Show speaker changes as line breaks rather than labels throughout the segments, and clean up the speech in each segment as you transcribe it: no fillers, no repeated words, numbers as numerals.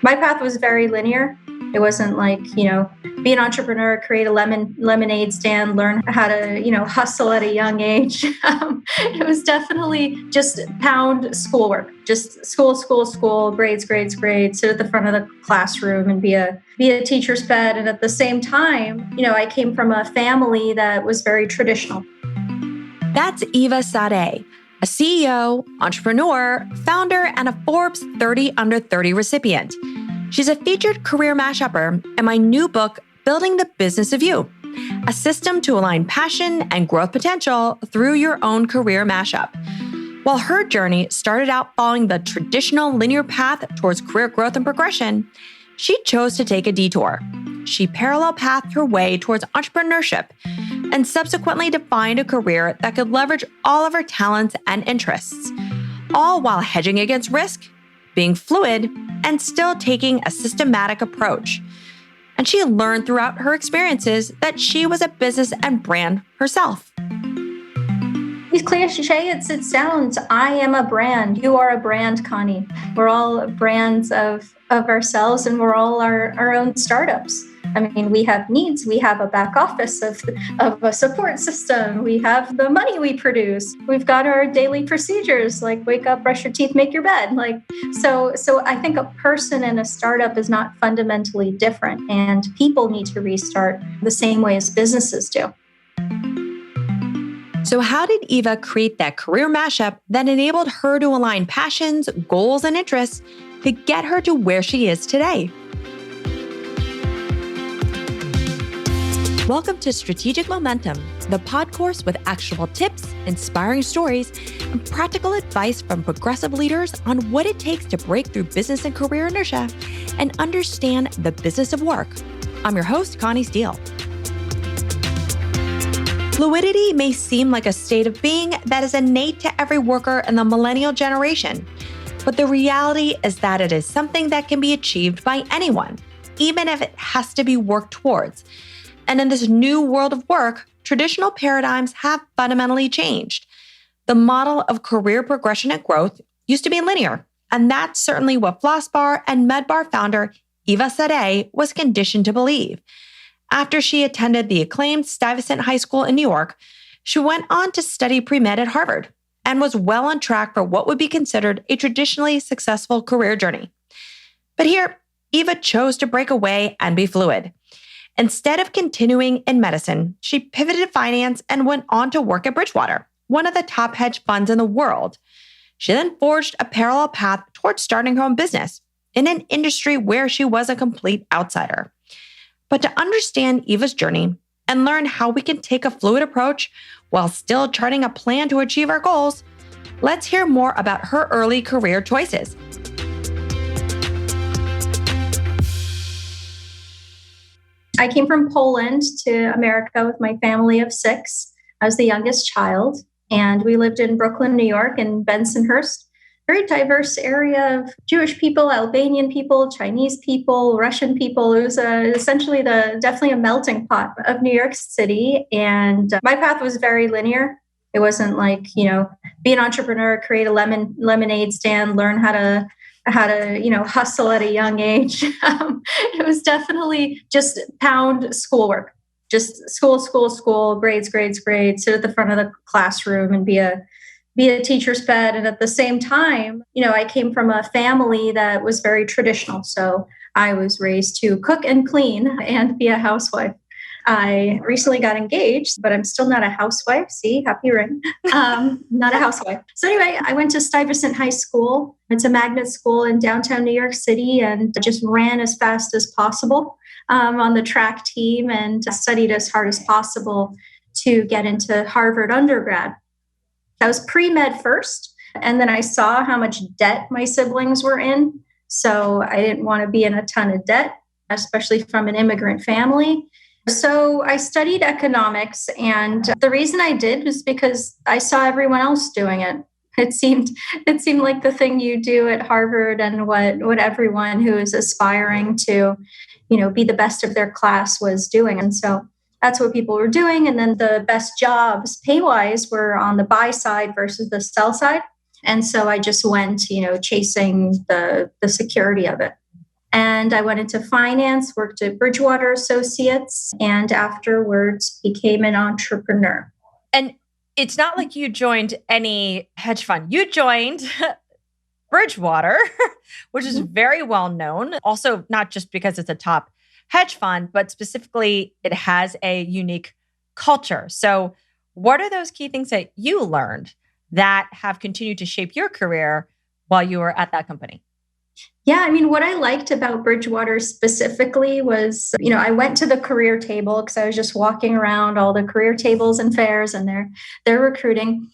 My path was very linear. It wasn't like, be an entrepreneur, create a lemonade stand, learn how to, hustle at a young age. It was definitely just pound schoolwork, just school, grades, sit at the front of the classroom and be a teacher's pet. And at the same time, I came from a family that was very traditional.
That's Eva Sadej, a CEO, entrepreneur, founder, and a Forbes 30 Under 30 recipient. She's a featured career mashupper in my new book, Building the Business of You, a system to align passion and growth potential through your own career mashup. While her journey started out following the traditional linear path towards career growth and progression, she chose to take a detour. She parallel pathed her way towards entrepreneurship and subsequently defined a career that could leverage all of her talents and interests, all while hedging against risk, being fluid, and still taking a systematic approach. And she learned throughout her experiences that she was a business and brand herself.
These cliche, it sounds, I am a brand. You are a brand, Connie. We're all brands of ourselves, and we're all our own startups. I mean, we have needs. We have a back office of a support system. We have the money we produce. We've got our daily procedures, like wake up, brush your teeth, make your bed. So I think a person in a startup is not fundamentally different, and people need to restart the same way as businesses do.
So how did Eva create that career mashup that enabled her to align passions, goals, and interests to get her to where she is today? Welcome to Strategic Momentum, the podcast with actionable tips, inspiring stories, and practical advice from progressive leaders on what it takes to break through business and career inertia and understand the business of work. I'm your host, Connie Steele. Fluidity may seem like a state of being that is innate to every worker in the millennial generation, but the reality is that it is something that can be achieved by anyone, even if it has to be worked towards. And in this new world of work, traditional paradigms have fundamentally changed. The model of career progression and growth used to be linear, and that's certainly what Flossbar and MedBar founder Eva Sadej was conditioned to believe. After she attended the acclaimed Stuyvesant High School in New York, she went on to study pre-med at Harvard and was well on track for what would be considered a traditionally successful career journey. But here, Eva chose to break away and be fluid. Instead of continuing in medicine, she pivoted to finance and went on to work at Bridgewater, one of the top hedge funds in the world. She then forged a parallel path towards starting her own business in an industry where she was a complete outsider. But to understand Eva's journey and learn how we can take a fluid approach while still charting a plan to achieve our goals, let's hear more about her early career choices.
I came from Poland to America with my family of 6. I was the youngest child, and we lived in Brooklyn, New York, and Bensonhurst. Very diverse area of Jewish people, Albanian people, Chinese people, Russian people. It was essentially definitely a melting pot of New York City. And my path was very linear. It wasn't like, be an entrepreneur, create a lemonade stand, learn how to hustle at a young age. It was definitely just pound schoolwork, just school, grades, sit at the front of the classroom and be a teacher's pet. And at the same time, I came from a family that was very traditional. So I was raised to cook and clean and be a housewife. I recently got engaged, but I'm still not a housewife. See, happy ring. Not a housewife. So anyway, I went to Stuyvesant High School. It's a magnet school in downtown New York City, and just ran as fast as possible on the track team and studied as hard as possible to get into Harvard undergrad. I was pre-med first, and then I saw how much debt my siblings were in. So I didn't want to be in a ton of debt, especially from an immigrant family. So I studied economics, and the reason I did was because I saw everyone else doing it. It seemed like the thing you do at Harvard, and what everyone who is aspiring to, be the best of their class was doing. And so that's what people were doing. And then the best jobs pay-wise were on the buy side versus the sell side. And so I just went, chasing the security of it. And I went into finance, worked at Bridgewater Associates, and afterwards became an entrepreneur.
And it's not like you joined any hedge fund. You joined Bridgewater, which is very well known. Also, not just because it's a top hedge fund, but specifically it has a unique culture. So, what are those key things that you learned that have continued to shape your career while you were at that company?
Yeah, I mean, what I liked about Bridgewater specifically was, I went to the career table because I was just walking around all the career tables and fairs, and they're recruiting.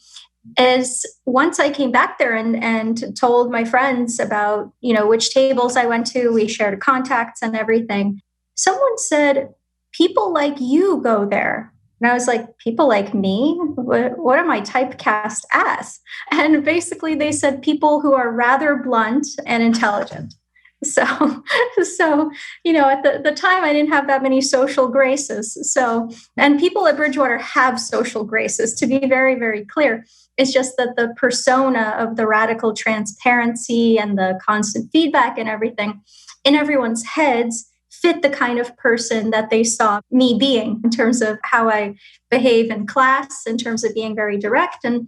As once I came back there and told my friends about, which tables I went to, we shared contacts and everything. Someone said, people like you go there. And I was like, people like me? What am I typecast as? And basically they said people who are rather blunt and intelligent. So, at the time I didn't have that many social graces. So, and people at Bridgewater have social graces, to be very, very clear. It's just that the persona of the radical transparency and the constant feedback and everything in everyone's heads fit the kind of person that they saw me being in terms of how I behave in class, in terms of being very direct, and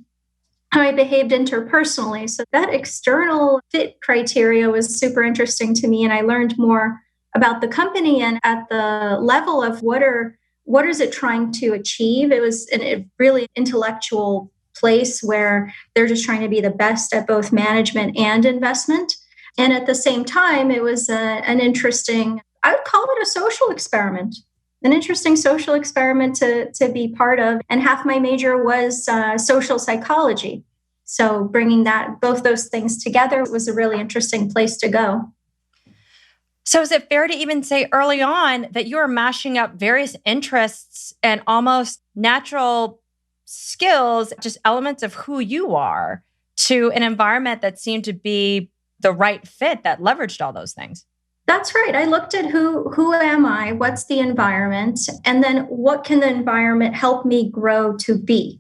how I behaved interpersonally. So that external fit criteria was super interesting to me. And I learned more about the company and at the level of what is it trying to achieve. It was a really intellectual place where they're just trying to be the best at both management and investment. And at the same time, it was an interesting, I would call it a social experiment, an interesting social experiment to be part of. And half my major was social psychology. So bringing both those things together was a really interesting place to go.
So is it fair to even say early on that you are mashing up various interests and almost natural skills, just elements of who you are, to an environment that seemed to be the right fit that leveraged all those things?
That's right. I looked at who am I, what's the environment, and then what can the environment help me grow to be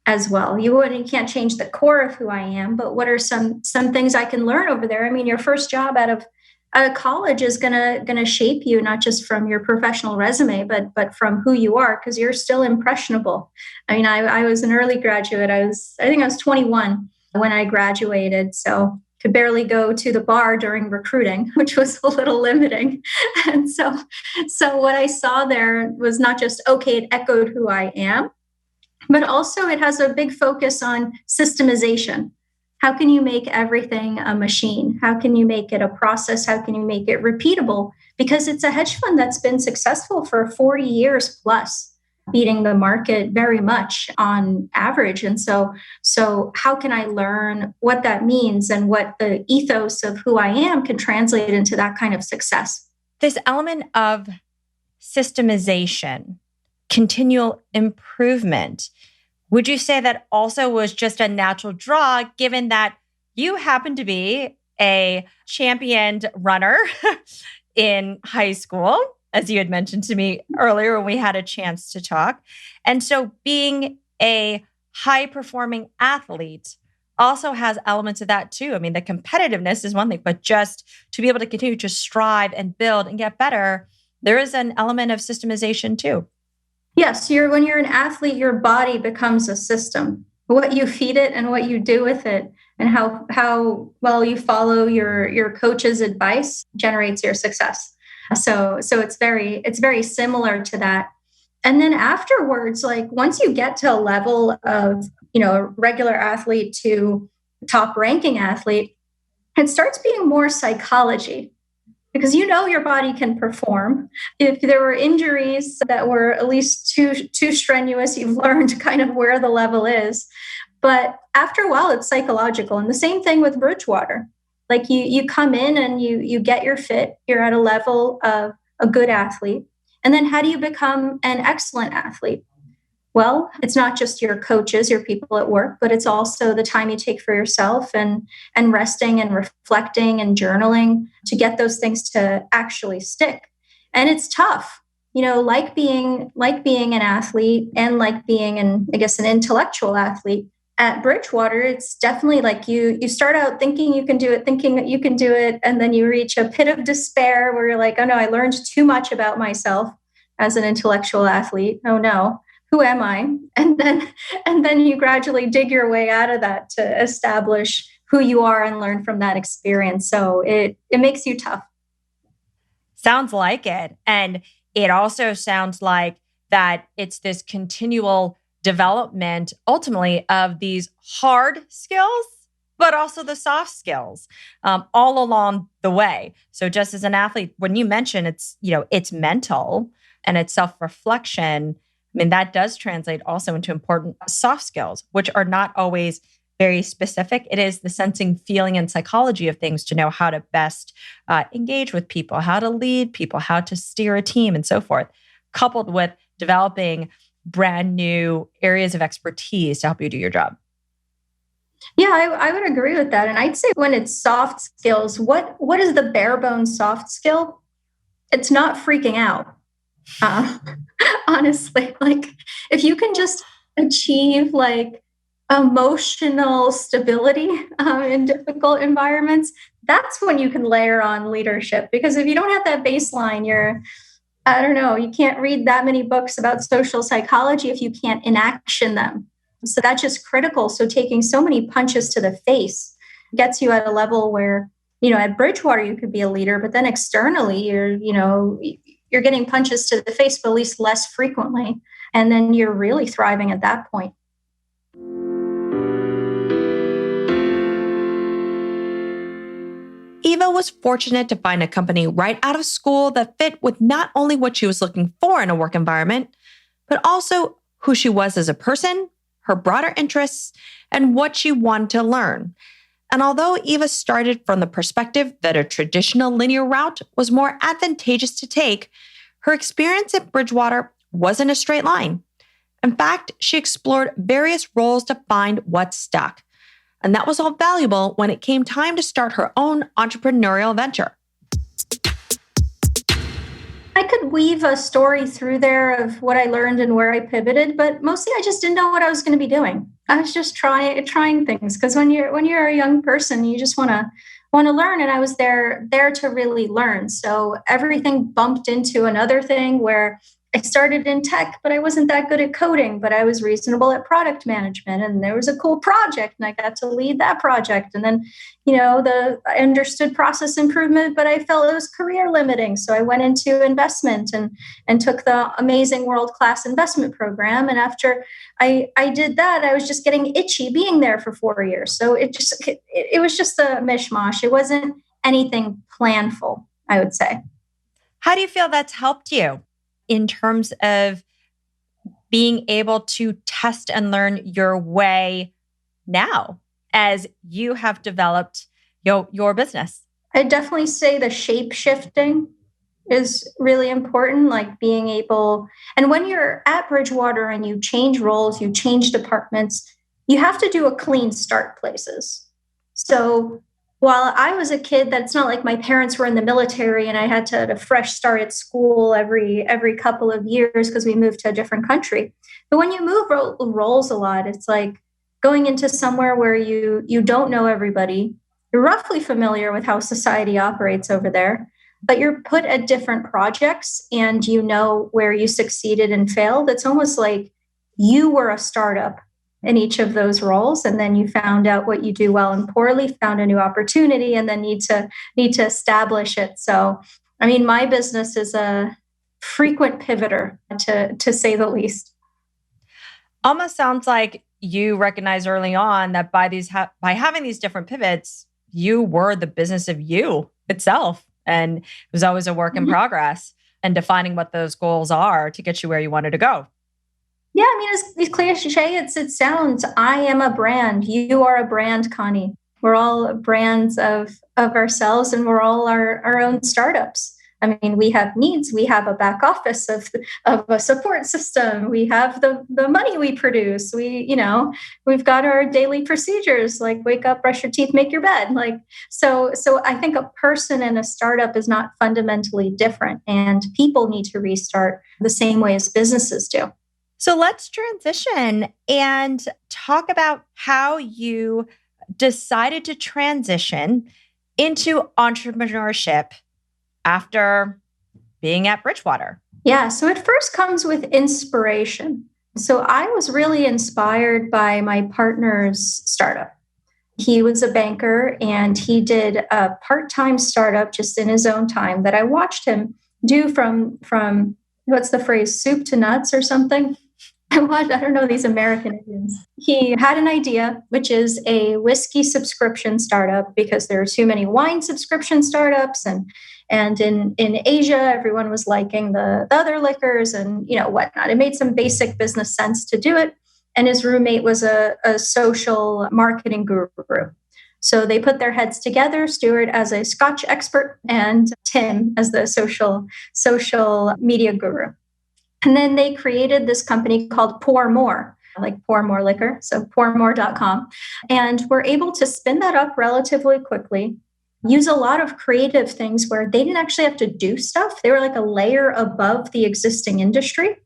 as well. You can't change the core of who I am, but what are some things I can learn over there? I mean, your first job out of college is gonna shape you, not just from your professional resume, but from who you are, because you're still impressionable. I mean, I was an early graduate. I think I was 21 when I graduated, so could barely go to the bar during recruiting, which was a little limiting. And so what I saw there was not just, okay, it echoed who I am, but also it has a big focus on systemization. How can you make everything a machine? How can you make it a process? How can you make it repeatable? Because it's a hedge fund that's been successful for 40 years plus, beating the market very much on average. And so how can I learn what that means and what the ethos of who I am can translate into that kind of success?
This element of systemization, continual improvement, would you say that also was just a natural draw, given that you happen to be a championed runner in high school, as you had mentioned to me earlier when we had a chance to talk? And so being a high-performing athlete also has elements of that too. I mean, the competitiveness is one thing, but just to be able to continue to strive and build and get better, there is an element of systemization too.
Yes, when you're an athlete, your body becomes a system. What you feed it and what you do with it, and how well you follow your coach's advice generates your success. So it's very similar to that. And then afterwards, like once you get to a level of a regular athlete to top ranking athlete, it starts being more psychology. Because your body can perform. If there were injuries that were at least too strenuous, you've learned kind of where the level is. But after a while, it's psychological. And the same thing with Bridgewater. Like you come in and you get your fit. You're at a level of a good athlete. And then how do you become an excellent athlete? Well, it's not just your coaches, your people at work, but it's also the time you take for yourself and resting and reflecting and journaling to get those things to actually stick. And it's tough, like being an athlete and like being an intellectual athlete. at Bridgewater, it's definitely like you start out thinking you can do it, thinking that you can do it, and then you reach a pit of despair where you're like, oh no, I learned too much about myself as an intellectual athlete. Oh no, who am I? And then you gradually dig your way out of that to establish who you are and learn from that experience. So it makes you tough.
Sounds like it. And it also sounds like that it's this continual development ultimately of these hard skills, but also the soft skills all along the way. So just as an athlete, when you mention it's mental and it's self-reflection, I mean, that does translate also into important soft skills, which are not always very specific. It is the sensing, feeling, and psychology of things to know how to best engage with people, how to lead people, how to steer a team, and so forth, coupled with developing brand new areas of expertise to help you do your job.
Yeah, I would agree with that. And I'd say when it's soft skills, what is the bare bones soft skill? It's not freaking out. Uh, honestly, like if you can just achieve like emotional stability in difficult environments, that's when you can layer on leadership. Because if you don't have that baseline, I don't know, you can't read that many books about social psychology if you can't enaction them. So that's just critical. So taking so many punches to the face gets you at a level where, at Bridgewater, you could be a leader, but then externally, you're getting punches to the face, but at least less frequently. And then you're really thriving at that point.
Eva was fortunate to find a company right out of school that fit with not only what she was looking for in a work environment, but also who she was as a person, her broader interests, and what she wanted to learn. And although Eva started from the perspective that a traditional linear route was more advantageous to take, her experience at Bridgewater wasn't a straight line. In fact, she explored various roles to find what stuck. And that was all valuable when it came time to start her own entrepreneurial venture.
I could weave a story through there of what I learned and where I pivoted, but mostly I just didn't know what I was going to be doing. I was just trying things because when you're a young person, you just want to learn, and I was there to really learn. So everything bumped into another thing where I started in tech, but I wasn't that good at coding, but I was reasonable at product management. And there was a cool project and I got to lead that project. And then, I understood process improvement, but I felt it was career limiting. So I went into investment and took the amazing world-class investment program. And after I did that, I was just getting itchy being there for 4 years. So it was just a mishmash. It wasn't anything planful, I would say.
How do you feel that's helped you in terms of being able to test and learn your way now as you have developed your business?
I definitely say the shape shifting is really important, like being able, and when you're at Bridgewater and you change roles, you change departments, you have to do a clean start places. So while I was a kid, that's not like my parents were in the military and I had to have a fresh start at school every couple of years because we moved to a different country. But when you move roles a lot, it's like going into somewhere where you don't know everybody. You're roughly familiar with how society operates over there, but you're put at different projects and you know where you succeeded and failed. It's almost like you were a startup in each of those roles, and then you found out what you do well and poorly, found a new opportunity, and then need to establish it. So, I mean, my business is a frequent pivoter, to say the least.
Almost sounds like you recognized early on that by having these different pivots, you were the business of you itself, and it was always a work in progress, and defining what those goals are to get you where you wanted to go.
Yeah, I mean, as cliche it sounds, I am a brand. You are a brand, Connie. We're all brands of ourselves, and we're all our own startups. I mean, we have needs. We have a back office of a support system. We have the money we produce. We've got our daily procedures, like wake up, brush your teeth, make your bed. So I think a person and a startup is not fundamentally different, and people need to restart the same way as businesses do.
So let's transition and talk about how you decided to transition into entrepreneurship after being at Bridgewater.
Yeah, so it first comes with inspiration. So I was really inspired by my partner's startup. He was a banker and he did a part-time startup just in his own time that I watched him do from what's the phrase, soup to nuts or something. I don't know these American idioms. He had an idea, which is a whiskey subscription startup, because there are too many wine subscription startups, and in Asia, everyone was liking the other liquors and whatnot. It made some basic business sense to do it. And his roommate was a social marketing guru. So they put their heads together, Stuart as a Scotch expert and Tim as the social media guru. And then they created this company called Pour More, like pour more liquor, so pourmore.com. And were able to spin that up relatively quickly, use a lot of creative things where they didn't actually have to do stuff. They were like a layer above the existing industry.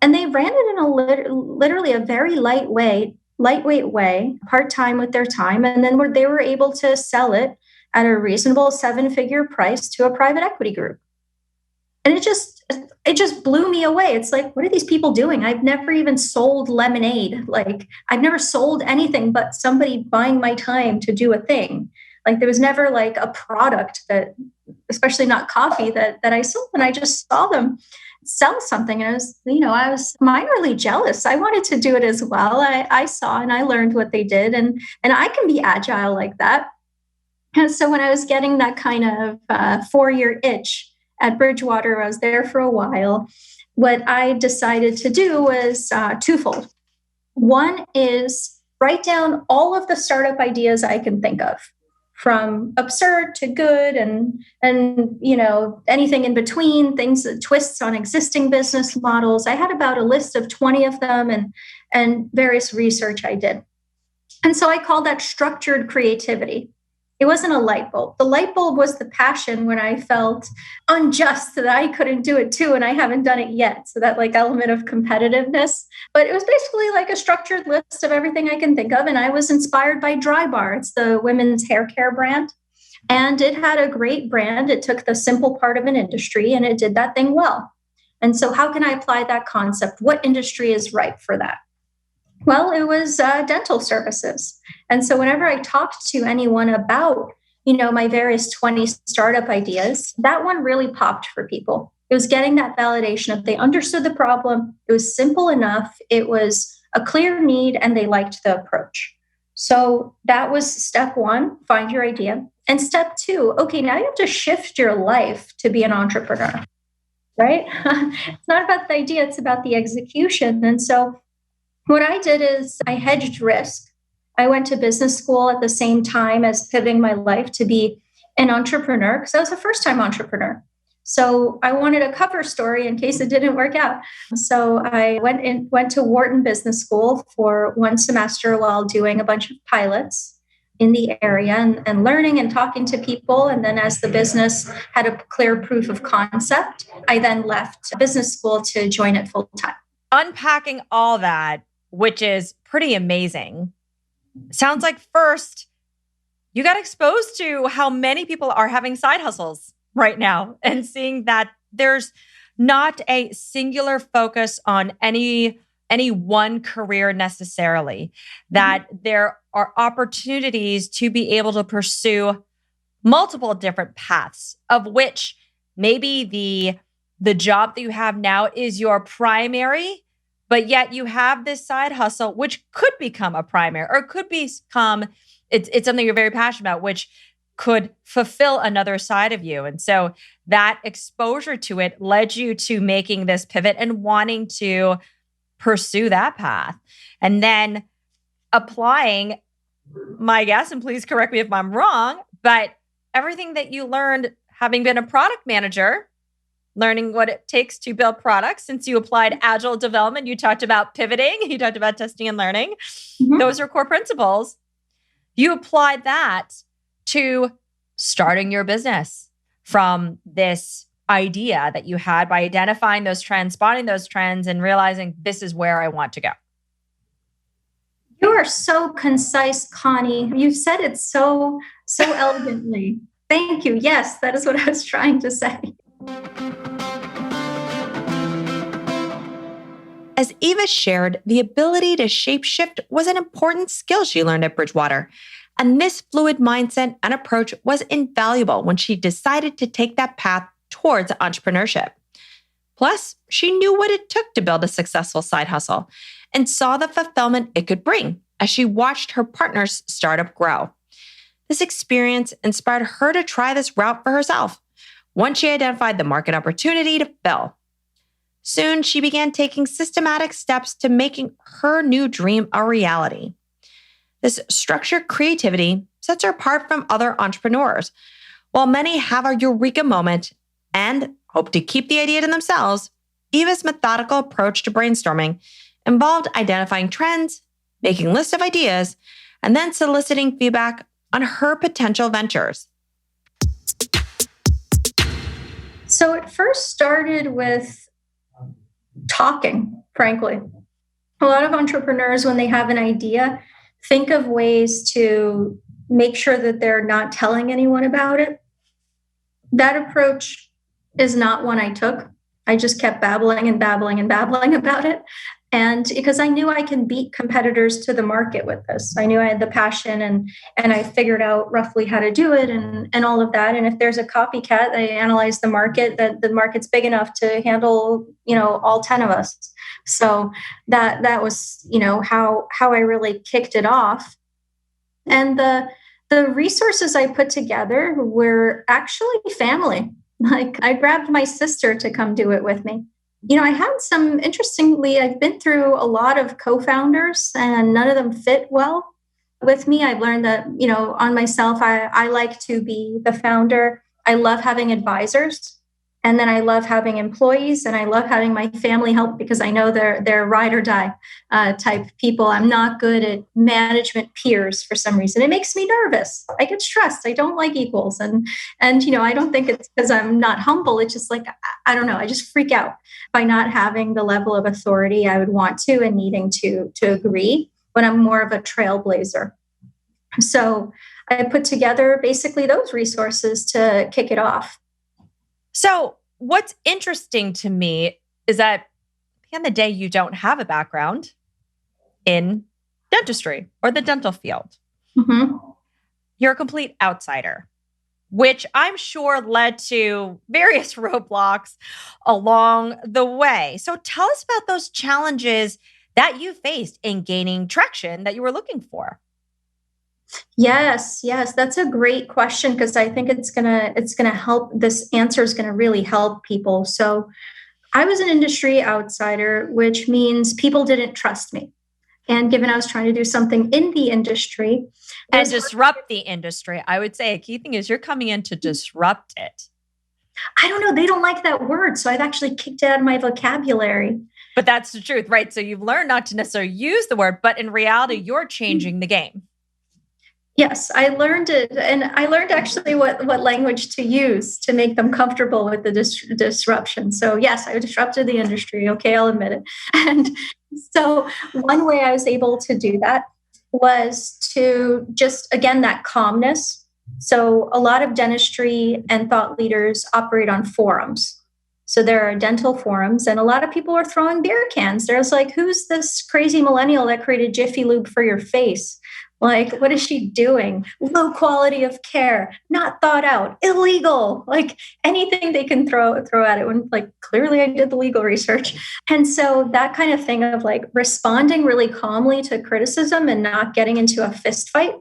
And they ran it in literally a very lightweight way, part-time with their time. And then they were able to sell it at a reasonable 7-figure price to a private equity group. And it just blew me away. It's like, what are these people doing? I've never even sold lemonade. Like, I've never sold anything but somebody buying my time to do a thing. Like, there was never like a product that, especially not coffee, that I sold. And I just saw them sell something. And I was minorly jealous. I wanted to do it as well. I saw and I learned what they did. And I can be agile like that. And so when I was getting that kind of 4-year itch at Bridgewater, I was there for a while. What I decided to do was twofold. One is write down all of the startup ideas I can think of, from absurd to good and anything in between, twists on existing business models. I had about a list of 20 of them and various research I did. And so I called that structured creativity. It wasn't a light bulb. The light bulb was the passion when I felt unjust that I couldn't do it too, and I haven't done it yet. So that like element of competitiveness. But it was basically like a structured list of everything I can think of. And I was inspired by Dry Bar. It's the women's hair care brand. And it had a great brand. It took the simple part of an industry and it did that thing well. And so how can I apply that concept? What industry is right for that? Well, it was dental services. And so whenever I talked to anyone about, my various 20 startup ideas, that one really popped for people. It was getting that validation of they understood the problem. It was simple enough. It was a clear need and they liked the approach. So that was step one, find your idea. And step two, okay, now you have to shift your life to be an entrepreneur, right? It's not about the idea, it's about the execution. And so what I did is I hedged risk. I went to business school at the same time as pivoting my life to be an entrepreneur, because I was a first-time entrepreneur. So I wanted a cover story in case it didn't work out. So I went to Wharton Business School for 1 semester while doing a bunch of pilots in the area and learning and talking to people. And then as the business had a clear proof of concept, I then left business school to join it full-time.
Unpacking all that, which is pretty amazing. Sounds like first, you got exposed to how many people are having side hustles right now and seeing that there's not a singular focus on any one career necessarily, that there are opportunities to be able to pursue multiple different paths, of which maybe the job that you have now is your primary, but yet you have this side hustle, which could become a primary or could become, it's something you're very passionate about, which could fulfill another side of you. And so that exposure to it led you to making this pivot and wanting to pursue that path. And then applying, my guess, and please correct me if I'm wrong, but everything that you learned having been a product manager, learning what it takes to build products. Since you applied agile development, you talked about pivoting, you talked about testing and learning. Mm-hmm. Those are core principles. You applied that to starting your business from this idea that you had by identifying those trends, spotting those trends, and realizing this is where I want to go?
You are so concise, Connie. You said it so elegantly. Thank you. Yes, that is what I was trying to say.
As Eva shared, the ability to shapeshift was an important skill she learned at Bridgewater. And this fluid mindset and approach was invaluable when she decided to take that path towards entrepreneurship. Plus, she knew what it took to build a successful side hustle and saw the fulfillment it could bring as she watched her partner's startup grow. This experience inspired her to try this route for herself once she identified the market opportunity to fill. Soon, she began taking systematic steps to making her new dream a reality. This structured creativity sets her apart from other entrepreneurs. While many have a eureka moment and hope to keep the idea to themselves, Eva's methodical approach to brainstorming involved identifying trends, making lists of ideas, and then soliciting feedback on her potential ventures.
So it first started with talking, frankly. A lot of entrepreneurs, when they have an idea, think of ways to make sure that they're not telling anyone about it. That approach is not one I took. I just kept babbling and babbling and babbling about it. And because I knew I can beat competitors to the market with this. I knew I had the passion and I figured out roughly how to do it and all of that. And if there's a copycat, I analyzed the market, that the market's big enough to handle, all 10 of us. So that was, how I really kicked it off. And the resources I put together were actually family. Like I grabbed my sister to come do it with me. I had interestingly, I've been through a lot of co-founders and none of them fit well with me. I've learned that, on myself, I like to be the founder. I love having advisors. And then I love having employees and I love having my family help because I know they're ride or die type people. I'm not good at management peers for some reason. It makes me nervous. I get stressed. I don't like equals. And I don't think it's because I'm not humble. It's just like, I don't know. I just freak out by not having the level of authority I would want to and needing to agree when I'm more of a trailblazer. So I put together basically those resources to kick it off.
So what's interesting to me is that at the end of the day, you don't have a background in dentistry or the dental field.
Mm-hmm.
You're a complete outsider, which I'm sure led to various roadblocks along the way. So tell us about those challenges that you faced in gaining traction that you were looking for.
Yes, that's a great question because I think it's gonna help. This answer is gonna really help people. So I was an industry outsider, which means people didn't trust me. And given I was trying to do something in the industry
and disrupt the industry, I would say a key thing is you're coming in to disrupt it.
I don't know. They don't like that word. So I've actually kicked it out of my vocabulary.
But that's the truth, right? So you've learned not to necessarily use the word, but in reality, you're changing the game.
Yes, I learned it. And I learned actually what language to use to make them comfortable with the disruption. So yes, I disrupted the industry. Okay, I'll admit it. And so one way I was able to do that was to just, again, that calmness. So a lot of dentistry and thought leaders operate on forums. So there are dental forums and a lot of people are throwing beer cans. There's like, who's this crazy millennial that created Jiffy Lube for your face? Like, what is she doing? Low quality of care, not thought out, illegal, like anything they can throw at it when like, clearly I did the legal research. And so that kind of thing of like responding really calmly to criticism and not getting into a fist fight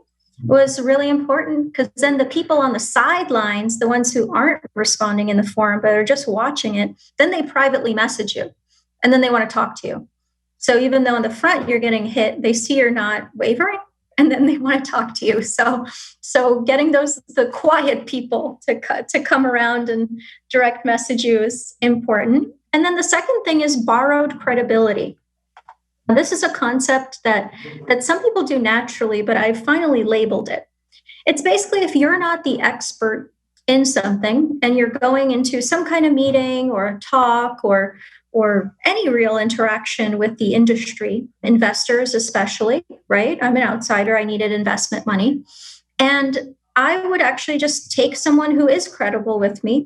was really important because then the people on the sidelines, the ones who aren't responding in the forum, but are just watching it, then they privately message you and then they want to talk to you. So even though in the front you're getting hit, they see you're not wavering. And then they want to talk to you. So getting the quiet people to come around and direct message you is important. And then the second thing is borrowed credibility. This is a concept that some people do naturally, but I've finally labeled it. It's basically if you're not the expert in something and you're going into some kind of meeting or a talk or any real interaction with the industry, investors especially, right? I'm an outsider. I needed investment money. And I would actually just take someone who is credible with me,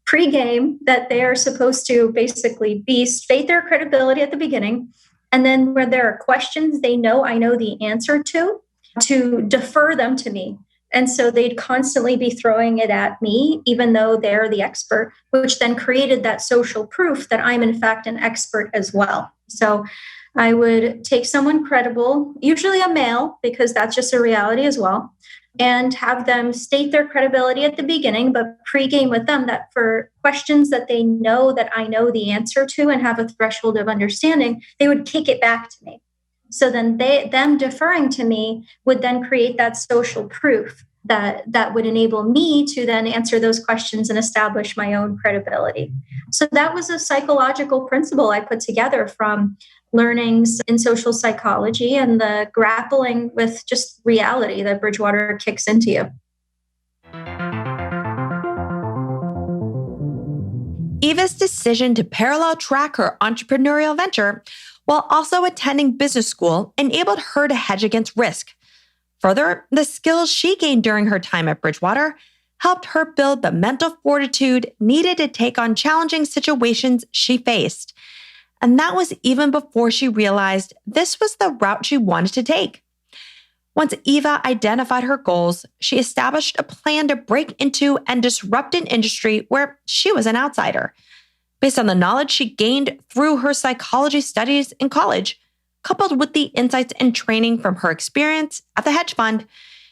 pre-game that they are supposed to basically state their credibility at the beginning. And then where there are questions they know I know the answer to defer them to me. And so they'd constantly be throwing it at me, even though they're the expert, which then created that social proof that I'm in fact an expert as well. So I would take someone credible, usually a male, because that's just a reality as well, and have them state their credibility at the beginning, but pre-game with them that for questions that they know that I know the answer to and have a threshold of understanding, they would kick it back to me. So then them deferring to me would then create that social proof that would enable me to then answer those questions and establish my own credibility. So that was a psychological principle I put together from learnings in social psychology and the grappling with just reality that Bridgewater kicks into you.
Eva's decision to parallel track her entrepreneurial venture while also attending business school enabled her to hedge against risk. Further, the skills she gained during her time at Bridgewater helped her build the mental fortitude needed to take on challenging situations she faced. And that was even before she realized this was the route she wanted to take. Once Eva identified her goals, she established a plan to break into and disrupt an industry where she was an outsider. Based on the knowledge she gained through her psychology studies in college, coupled with the insights and training from her experience at the hedge fund,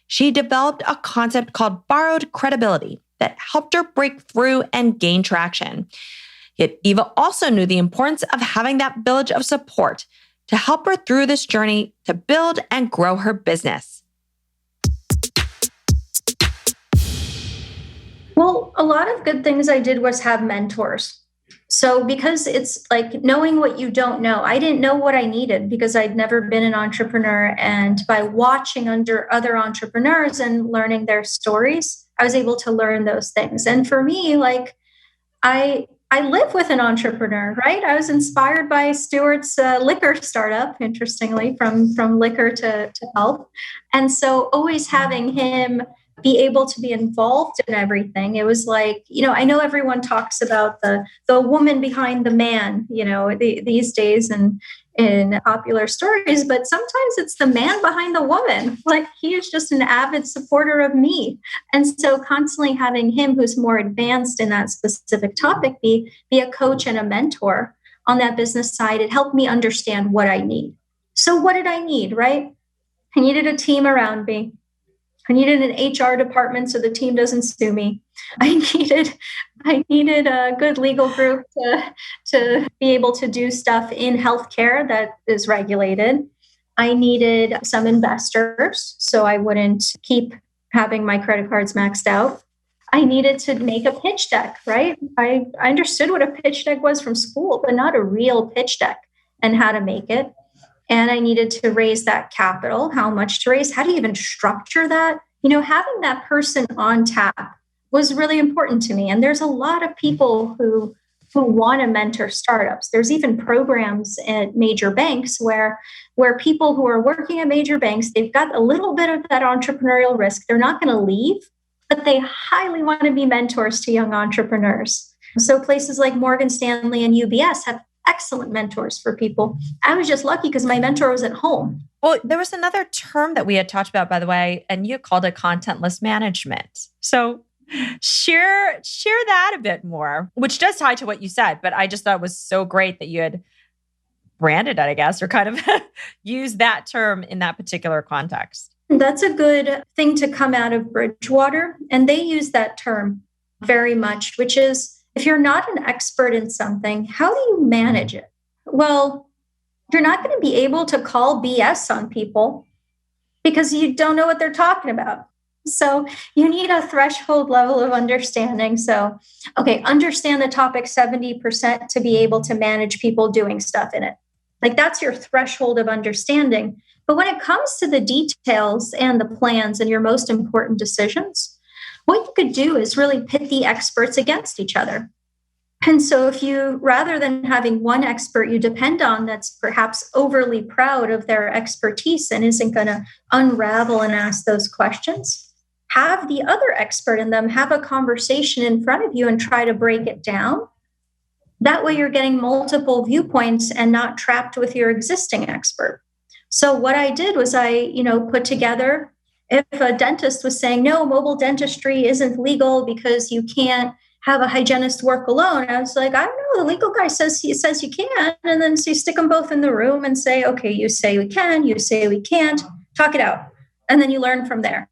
she developed a concept called borrowed credibility that helped her break through and gain traction. Yet Eva also knew the importance of having that village of support to help her through this journey to build and grow her business.
Well, a lot of good things I did was have mentors. So because it's like knowing what you don't know, I didn't know what I needed because I'd never been an entrepreneur. And by watching under other entrepreneurs and learning their stories, I was able to learn those things. And for me, like I live with an entrepreneur, right? I was inspired by Stuart's liquor startup, interestingly, from liquor to health. And so always having him be able to be involved in everything. It was like, I know everyone talks about the woman behind the man, these days and in popular stories, but sometimes it's the man behind the woman. Like he is just an avid supporter of me. And so constantly having him who's more advanced in that specific topic be a coach and a mentor on that business side, it helped me understand what I need. So what did I need, right? I needed a team around me. I needed an HR department so the team doesn't sue me. I needed a good legal group to be able to do stuff in healthcare that is regulated. I needed some investors so I wouldn't keep having my credit cards maxed out. I needed to make a pitch deck, right? I understood what a pitch deck was from school, but not a real pitch deck and how to make it. And I needed to raise that capital, how much to raise, how do you even structure that? Having that person on tap was really important to me. And there's a lot of people who want to mentor startups. There's even programs at major banks where people who are working at major banks, they've got a little bit of that entrepreneurial risk. They're not going to leave, but they highly want to be mentors to young entrepreneurs. So places like Morgan Stanley and UBS have excellent mentors for people. I was just lucky because my mentor was at home.
Well, there was another term that we had talked about, by the way, and you called it contentless management. So share that a bit more, which does tie to what you said, but I just thought it was so great that you had branded it, I guess, or kind of used that term in that particular context.
That's a good thing to come out of Bridgewater. And they use that term very much, which is, if you're not an expert in something, how do you manage it? Well, you're not going to be able to call BS on people because you don't know what they're talking about. So you need a threshold level of understanding. So, understand the topic 70% to be able to manage people doing stuff in it. Like that's your threshold of understanding. But when it comes to the details and the plans and your most important decisions, what you could do is really pit the experts against each other. And so if you, rather than having one expert you depend on that's perhaps overly proud of their expertise and isn't going to unravel and ask those questions, have the other expert in them have a conversation in front of you and try to break it down. That way you're getting multiple viewpoints and not trapped with your existing expert. So what I did was I, put together, if a dentist was saying, no, mobile dentistry isn't legal because you can't have a hygienist work alone. I was like, I don't know, the legal guy says you can. And then so you stick them both in the room and say, okay, you say we can, you say we can't, talk it out. And then you learn from there.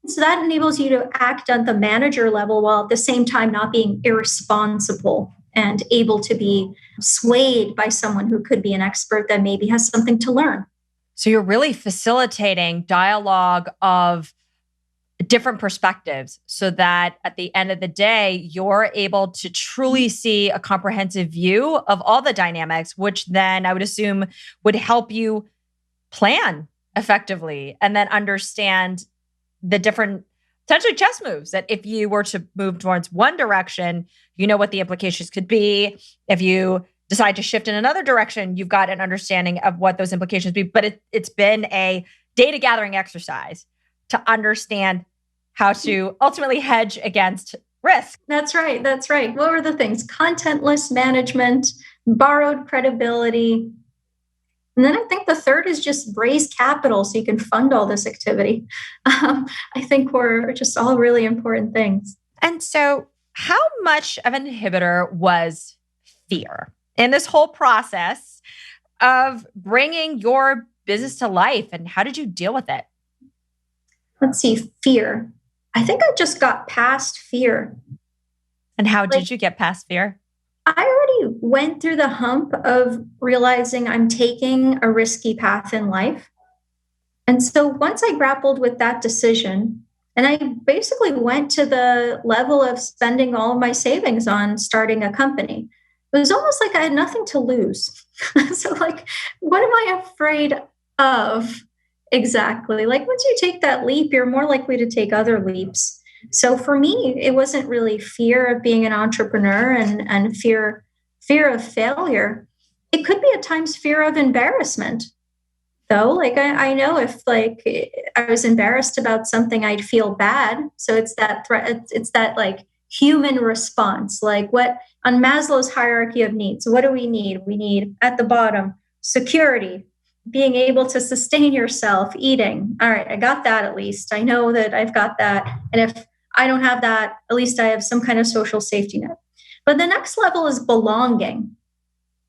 So that enables you to act at the manager level while at the same time not being irresponsible and able to be swayed by someone who could be an expert that maybe has something to learn.
So you're really facilitating dialogue of different perspectives so that at the end of the day, you're able to truly see a comprehensive view of all the dynamics, which then I would assume would help you plan effectively and then understand the different potentially chess moves that if you were to move towards one direction, you know what the implications could be. If you decide to shift in another direction, you've got an understanding of what those implications be. But it's been a data gathering exercise to understand how to ultimately hedge against risk.
That's right. What were the things? Contentless management, borrowed credibility. And then I think the third is just raise capital so you can fund all this activity. I think were just all really important things.
And so how much of an inhibitor was fear in this whole process of bringing your business to life? And how did you deal with it?
Let's see, fear. I think I just got past fear.
And how did you get past fear?
I already went through the hump of realizing I'm taking a risky path in life. And so once I grappled with that decision, and I basically went to the level of spending all of my savings on starting a company, it was almost like I had nothing to lose. So like, what am I afraid of? Exactly. Like once you take that leap, you're more likely to take other leaps. So for me, it wasn't really fear of being an entrepreneur and fear of failure. It could be at times fear of embarrassment, though. Like I know if like I was embarrassed about something, I'd feel bad. So it's that threat. It's that like human response. Like what on Maslow's hierarchy of needs, what do we need? We need at the bottom security. Being able to sustain yourself, eating. All right, I got that at least. I know that I've got that. And if I don't have that, at least I have some kind of social safety net. But the next level is belonging.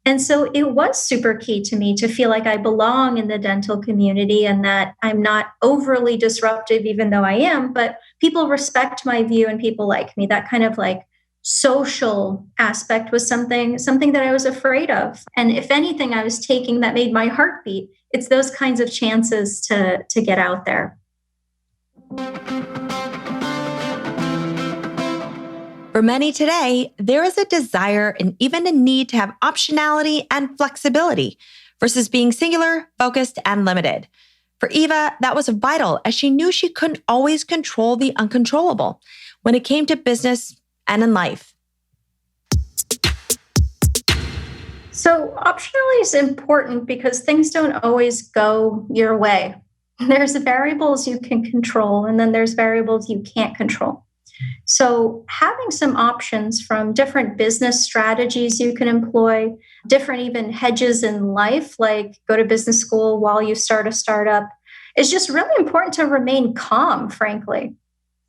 And so it was super key to me to feel like I belong in the dental community and that I'm not overly disruptive, even though I am, but people respect my view and people like me. That kind of like social aspect was something that I was afraid of. And if anything, I was taking that made my heart beat. It's those kinds of chances to get out there.
For many today, there is a desire and even a need to have optionality and flexibility versus being singular, focused, and limited. For Eva, that was vital as she knew she couldn't always control the uncontrollable when it came to business and in life.
So optionality is important because things don't always go your way. There's variables you can control, and then there's variables you can't control. So having some options from different business strategies you can employ, different even hedges in life, like go to business school while you start a startup, is just really important to remain calm, frankly.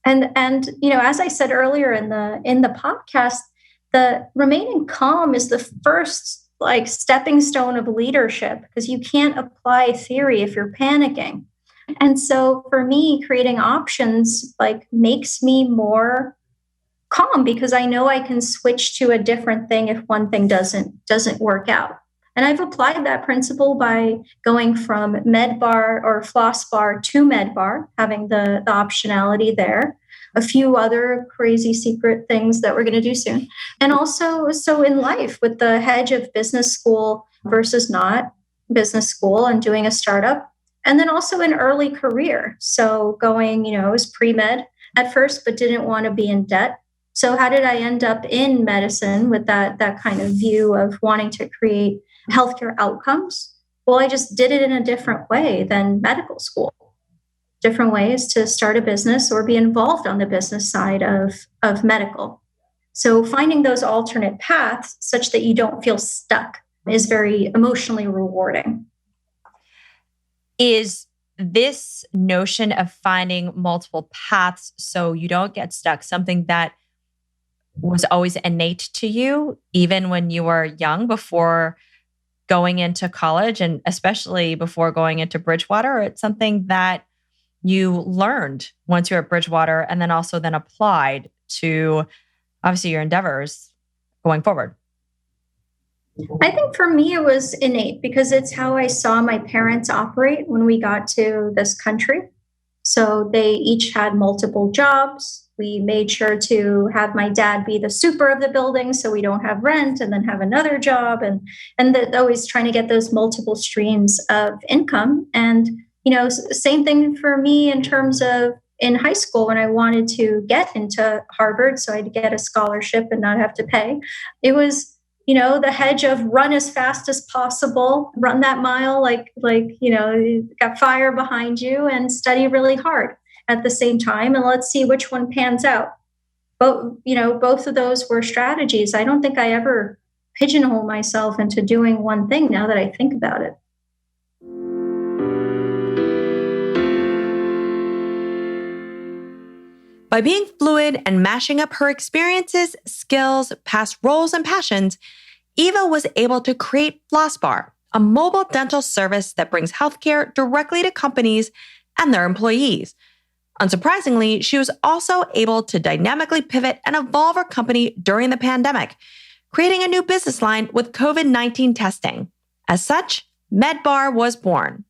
And as I said earlier in the podcast, the remaining calm is the first like stepping stone of leadership because you can't apply theory if you're panicking. And so for me, creating options like makes me more calm because I know I can switch to a different thing if one thing doesn't work out. And I've applied that principle by going from med bar or floss bar to med bar, having the optionality there. A few other crazy secret things that we're going to do soon. And also, so in life with the hedge of business school versus not business school and doing a startup. And then also an early career. So going, as pre-med at first, but didn't want to be in debt. So how did I end up in medicine with that kind of view of wanting to create healthcare outcomes? Well, I just did it in a different way than medical school. Different ways to start a business or be involved on the business side of medical. So finding those alternate paths such that you don't feel stuck is very emotionally rewarding.
Is this notion of finding multiple paths so you don't get stuck something that was always innate to you, even when you were young, before going into college and especially before going into Bridgewater? Or it's something that you learned once you're at Bridgewater and then also then applied to obviously your endeavors going forward?
I think for me, it was innate because it's how I saw my parents operate when we got to this country. So they each had multiple jobs. We made sure to have my dad be the super of the building so we don't have rent and then have another job and always trying to get those multiple streams of income. And, same thing for me in terms of in high school when I wanted to get into Harvard so I'd get a scholarship and not have to pay. It was the hedge of run as fast as possible, run that mile got fire behind you and study really hard at the same time. And let's see which one pans out. Both of those were strategies. I don't think I ever pigeonhole myself into doing one thing now that I think about it.
By being fluid and mashing up her experiences, skills, past roles, and passions, Eva was able to create FlossBar, a mobile dental service that brings healthcare directly to companies and their employees. Unsurprisingly, she was also able to dynamically pivot and evolve her company during the pandemic, creating a new business line with COVID-19 testing. As such, MedBar was born.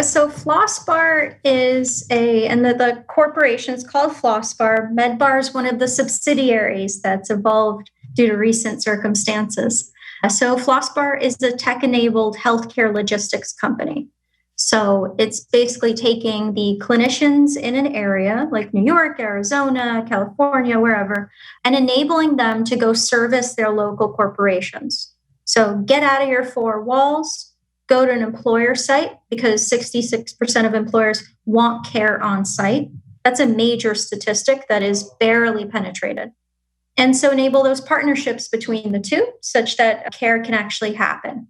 So FlossBar is the corporation is called FlossBar. MedBar is one of the subsidiaries that's evolved due to recent circumstances. So FlossBar is a tech-enabled healthcare logistics company. So it's basically taking the clinicians in an area like New York, Arizona, California, wherever, and enabling them to go service their local corporations. So get out of your four walls, go to an employer site because 66% of employers want care on site. That's a major statistic that is barely penetrated. And so enable those partnerships between the two such that care can actually happen.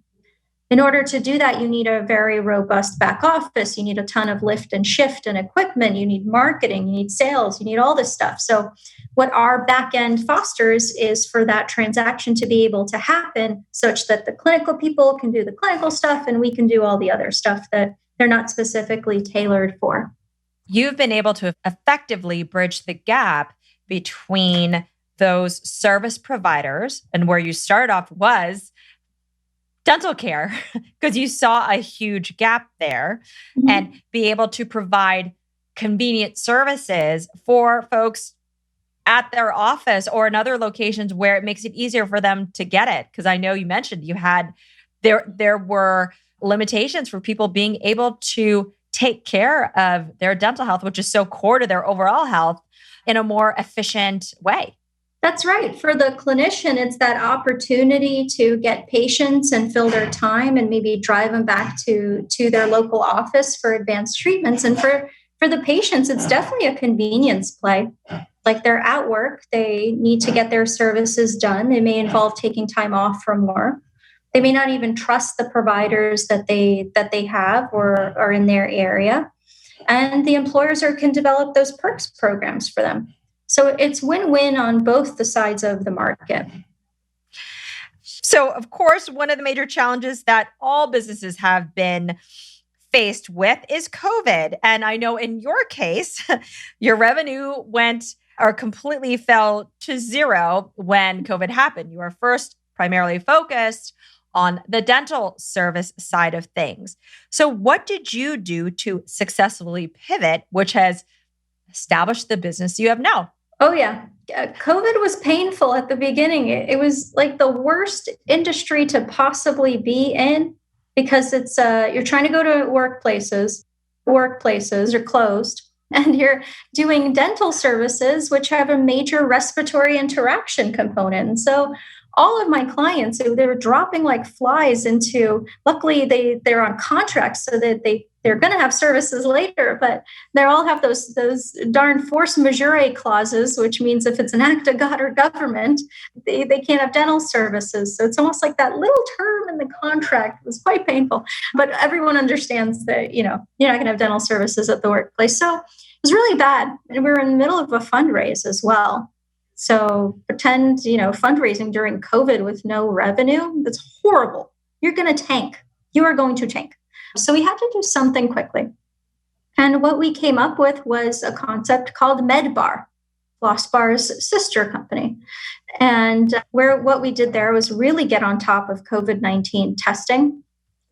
In order to do that, you need a very robust back office. You need a ton of lift and shift and equipment. You need marketing, you need sales, you need all this stuff. So what our back end fosters is for that transaction to be able to happen such that the clinical people can do the clinical stuff and we can do all the other stuff that they're not specifically tailored for.
You've been able to effectively bridge the gap between those service providers and where you started off was dental care because you saw a huge gap there and be able to provide convenient services for folks at their office or in other locations where it makes it easier for them to get it. Because I know you mentioned you had, there were limitations for people being able to take care of their dental health, which is so core to their overall health in a more efficient way.
That's right. For the clinician, it's that opportunity to get patients and fill their time and maybe drive them back to their local office for advanced treatments. And for the patients, it's definitely a convenience play. Like they're at work, they need to get their services done. They may involve taking time off from work. They may not even trust the providers that they have or are in their area. And the employers can develop those perks programs for them. So it's win-win on both the sides of the market.
So, of course, one of the major challenges that all businesses have been faced with is COVID. And I know in your case, your revenue completely fell to zero when COVID happened. You were first primarily focused on the dental service side of things. So what did you do to successfully pivot, which has established the business you have now?
Oh, yeah. COVID was painful at the beginning. It was like the worst industry to possibly be in because it's you're trying to go to workplaces workplaces are closed, and you're doing dental services, which have a major respiratory interaction component. And so all of my clients, they were dropping like flies into, luckily they're on contracts so that they're going to have services later, but they all have those darn force majeure clauses, which means if it's an act of God or government, they can't have dental services. So it's almost like that little term in the contract was quite painful, but everyone understands that, you're not going to have dental services at the workplace. So it was really bad. And we were in the middle of a fundraise as well. So pretend, fundraising during COVID with no revenue, that's horrible. You're going to tank. You are going to tank. So we had to do something quickly. And what we came up with was a concept called MedBar, FlossBar's sister company. And what we did there was really get on top of COVID-19 testing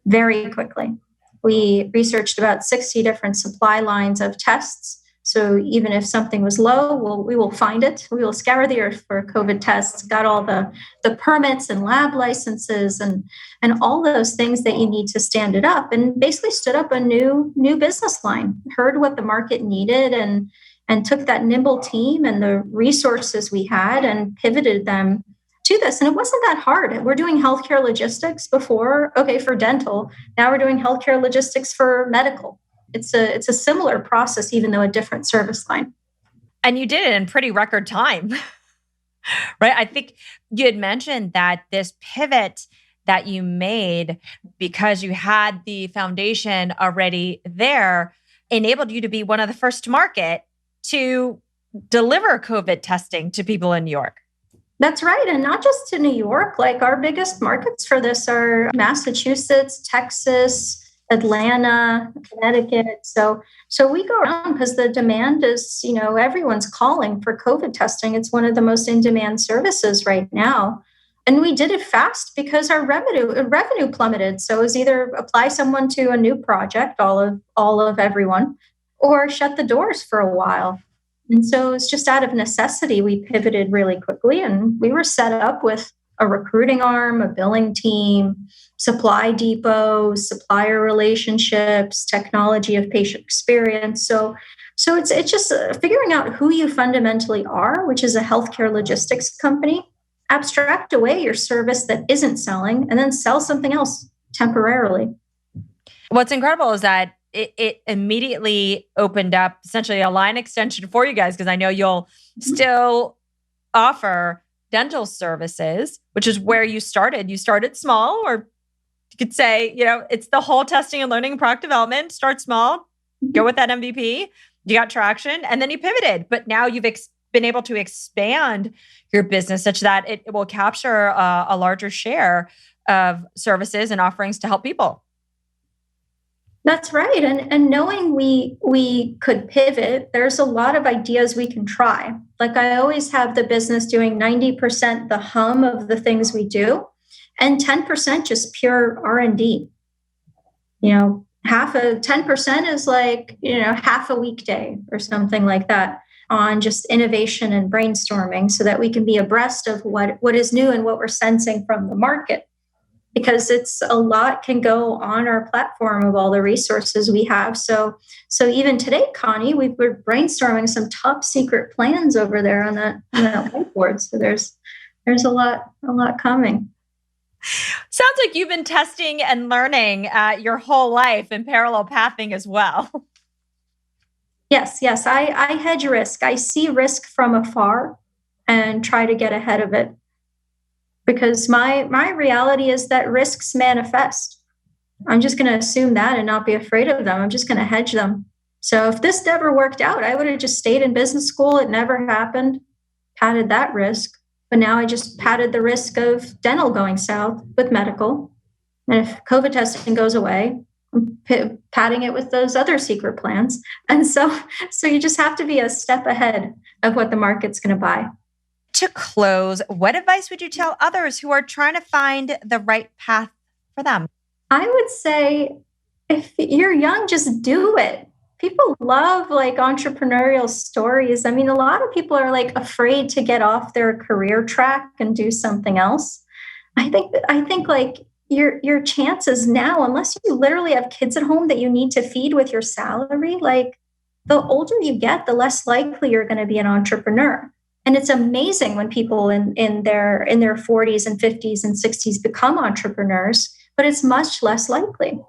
very quickly. We researched about 60 different supply lines of tests. So even if something was low, we will find it. We will scour the earth for COVID tests, got all the permits and lab licenses and all those things that you need to stand it up, and basically stood up a new business line, heard what the market needed and took that nimble team and the resources we had and pivoted them to this. And it wasn't that hard. We're doing healthcare logistics before, for dental. Now we're doing healthcare logistics for medical. It's a similar process, even though a different service line.
And you did it in pretty record time, right? I think you had mentioned that this pivot that you made, because you had the foundation already there, enabled you to be one of the first to market to deliver COVID testing to people in New York.
That's right. And not just to New York, like our biggest markets for this are Massachusetts, Texas, Atlanta, Connecticut. So we go around because the demand is, everyone's calling for COVID testing. It's one of the most in-demand services right now. And we did it fast because our revenue plummeted. So it was either apply someone to a new project, all of everyone, or shut the doors for a while. And so it's just out of necessity, we pivoted really quickly, and we were set up with a recruiting arm, a billing team, supply depots, supplier relationships, technology of patient experience. So it's just figuring out who you fundamentally are, which is a healthcare logistics company. Abstract away your service that isn't selling, and then sell something else temporarily.
What's incredible is that it immediately opened up essentially a line extension for you guys, because I know you'll still offer dental services, which is where you started. You started small, or you could say, it's the whole testing and learning product development. Start small, go with that MVP. You got traction, and then you pivoted. But now you've been able to expand your business such that it will capture a larger share of services and offerings to help people.
That's right. And knowing we could pivot, there's a lot of ideas we can try. Like I always have the business doing 90% the hum of the things we do, and 10% just pure R&D. 10% is like, half a weekday or something like that on just innovation and brainstorming, so that we can be abreast of what is new and what we're sensing from the market. Because it's a lot can go on our platform of all the resources we have. So even today, Connie, we're brainstorming some top secret plans over there on that whiteboard. So there's a lot coming.
Sounds like you've been testing and learning your whole life in parallel pathing as well.
Yes. I hedge risk. I see risk from afar and try to get ahead of it. Because my reality is that risks manifest. I'm just going to assume that and not be afraid of them. I'm just going to hedge them. So if this never worked out, I would have just stayed in business school. It never happened. Padded that risk. But now I just padded the risk of dental going south with medical. And if COVID testing goes away, I'm padding it with those other secret plans. And so you just have to be a step ahead of what the market's going to buy.
To close, what advice would you tell others who are trying to find the right path for them?
I would say, if you're young, just do it. People love entrepreneurial stories. I mean, a lot of people are afraid to get off their career track and do something else. I think your chances now, unless you literally have kids at home that you need to feed with your salary, like the older you get, the less likely you're going to be an entrepreneur. And it's amazing when people in their 40s and 50s and 60s become entrepreneurs, but it's much less likely.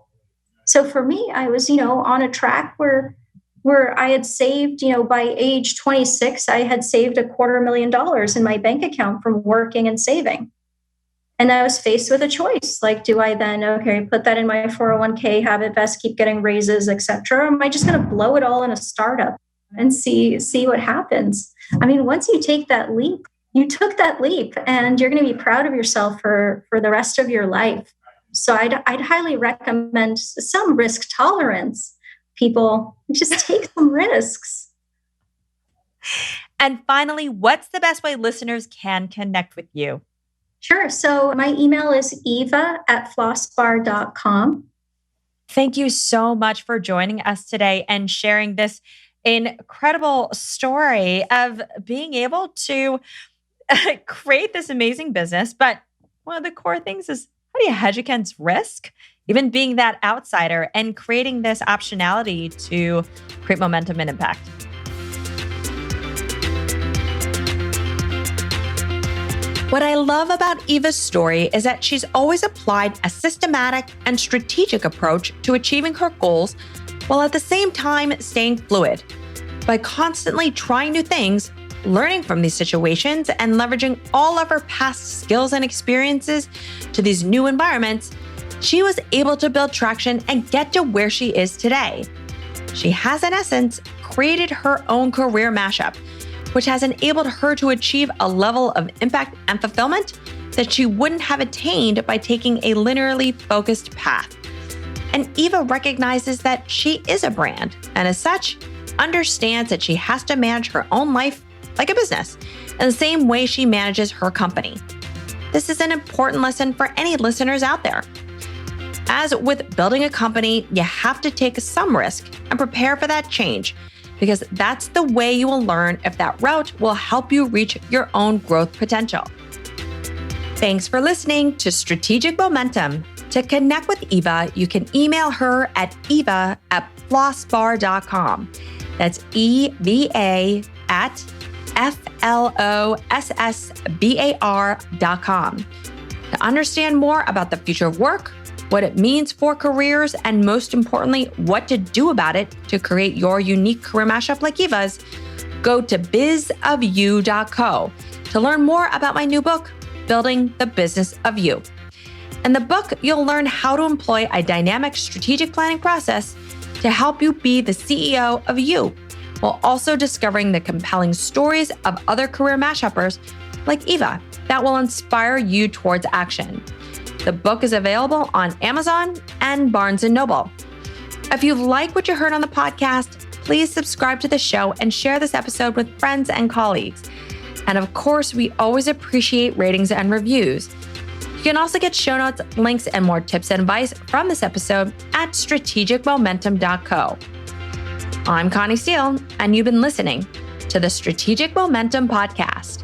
So for me, I was, on a track where I had saved, by age 26, I had saved $250,000 in my bank account from working and saving. And I was faced with a choice. Like, do I then, put that in my 401k, have it vest, keep getting raises, et cetera? Or am I just going to blow it all in a startup and see what happens? I mean, once you take that leap, you took that leap and you're going to be proud of yourself for the rest of your life. So I'd highly recommend some risk tolerance. People, just take some risks.
And finally, what's the best way listeners can connect with you?
Sure. So my email is eva@flossbar.com.
Thank you so much for joining us today and sharing this incredible story of being able to create this amazing business. But one of the core things is, how do you hedge against risk? Even being that outsider and creating this optionality to create momentum and impact. What I love about Eva's story is that she's always applied a systematic and strategic approach to achieving her goals, while at the same time staying fluid. By constantly trying new things, learning from these situations, and leveraging all of her past skills and experiences to these new environments, she was able to build traction and get to where she is today. She has, in essence, created her own career mashup, which has enabled her to achieve a level of impact and fulfillment that she wouldn't have attained by taking a linearly focused path. And Eva recognizes that she is a brand, and as such, understands that she has to manage her own life like a business, in the same way she manages her company. This is an important lesson for any listeners out there. As with building a company, you have to take some risk and prepare for that change, because that's the way you will learn if that route will help you reach your own growth potential. Thanks for listening to Strategic Momentum. To connect with Eva, you can email her at eva@flossbar.com. That's eva@flossbar.com. To understand more about the future of work, what it means for careers, and most importantly, what to do about it to create your unique career mashup like Eva's, go to bizofyou.co to learn more about my new book, Building the Business of You. In the book, you'll learn how to employ a dynamic strategic planning process to help you be the CEO of you, while also discovering the compelling stories of other career mashuppers like Eva that will inspire you towards action. The book is available on Amazon and Barnes & Noble. If you like what you heard on the podcast, please subscribe to the show and share this episode with friends and colleagues. And of course, we always appreciate ratings and reviews. You can also get show notes, links, and more tips and advice from this episode at strategicmomentum.co. I'm Connie Steele, and you've been listening to the Strategic Momentum Podcast.